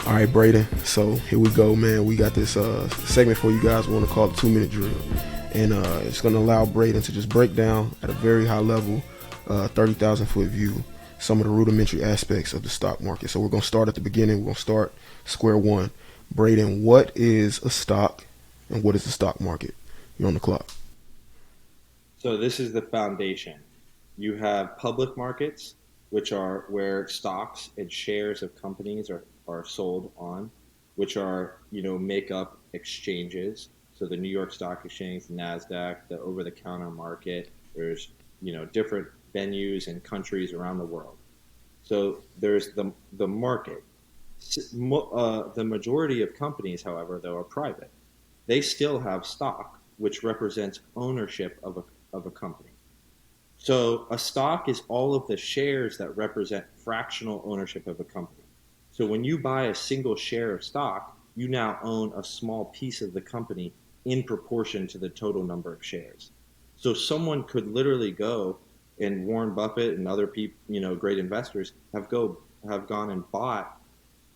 All right, Braden. So here we go, man. We got this segment for you guys. We want to call it 2 minute drill, and it's going to allow Braden to just break down at a very high level, 30,000 foot view, some of the rudimentary aspects of the stock market. So we're going to start at the beginning. We're going to start square one. Braden, what is a stock, and what is the stock market? You're on the clock. So this is the foundation. You have public markets, which are where stocks and shares of companies are sold on, which are, make up exchanges. So the New York Stock Exchange, the NASDAQ, the over-the-counter market, there's, different venues and countries around the world. So there's the market. The majority of companies, however, though, are private. They still have stock, which represents ownership of a company. So a stock is all of the shares that represent fractional ownership of a company. So when you buy a single share of stock, you now own a small piece of the company in proportion to the total number of shares. So someone could literally go, and Warren Buffett and other people, great investors have gone and bought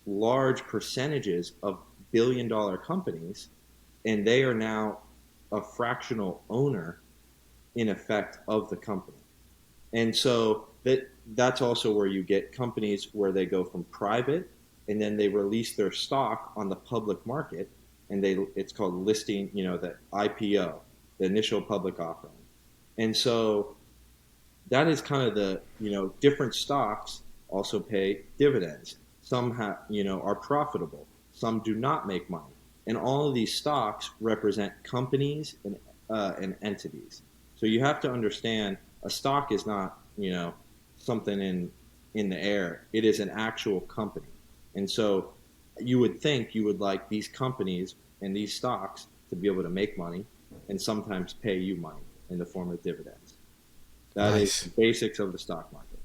large percentages of billion-dollar companies, and they are now a fractional owner in effect of the company. And so that's also where you get companies where they go from private and then they release their stock on the public market, and it's called listing, the IPO, the initial public offering. And so that is kind of the, different stocks also pay dividends. Some are profitable, some do not make money. And all of these stocks represent companies and entities. So you have to understand a stock is not, something in the air. It is an actual company. And so you would think you would like these companies and these stocks to be able to make money and sometimes pay you money in the form of dividends. That is the basics of the stock market.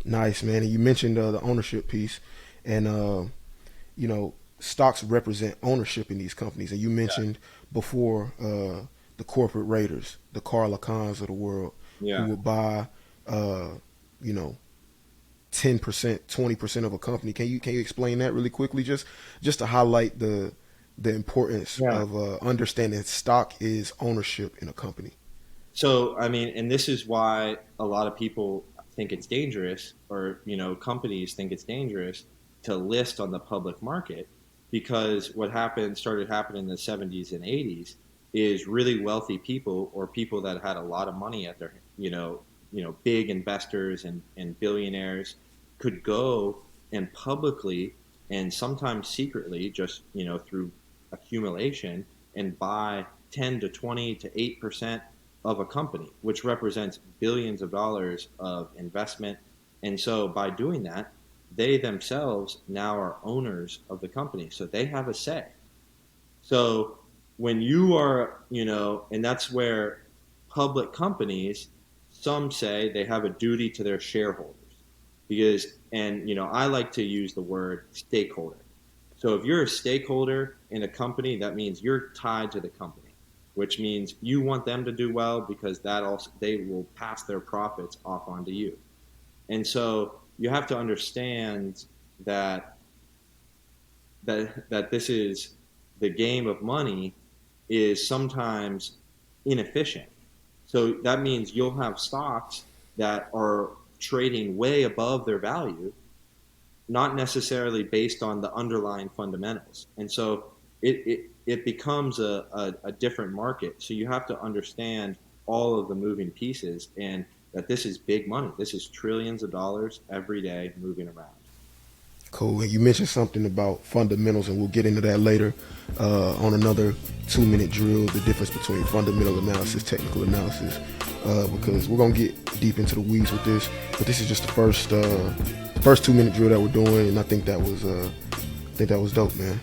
Nice, man. And you mentioned the ownership piece, and stocks represent ownership in these companies. And you mentioned before the corporate raiders, the Carl Icahns of the world, who would buy, 10%, 20% of a company. Can you explain that really quickly, just to highlight the importance of understanding stock is ownership in a company? So, and this is why a lot of people think it's dangerous, or, companies think it's dangerous to list on the public market, because what started happening in the 70s and 80s is really wealthy people, or people that had a lot of money at their, big investors and billionaires, could go and publicly and sometimes secretly, just, through accumulation, and buy 10 to 20 to 8% of a company, which represents billions of dollars of investment. And so by doing that, they themselves now are owners of the company. So they have a say. So when you are, and that's where public companies, some say they have a duty to their shareholders, because, I like to use the word stakeholder. So if you're a stakeholder in a company, that means you're tied to the company, which means you want them to do well, because they will pass their profits off onto you. And so you have to understand that this is the game of money is sometimes inefficient. So that means you'll have stocks that are trading way above their value, not necessarily based on the underlying fundamentals. And so it becomes a different market. So you have to understand all of the moving pieces, and that this is big money. This is trillions of dollars every day moving around. Cool. And you mentioned something about fundamentals, and we'll get into that later on another 2 minute drill, the difference between fundamental analysis, technical analysis, because we're going to get deep into the weeds with this. But this is just the first 2 minute drill that we're doing, and I think that was dope, man.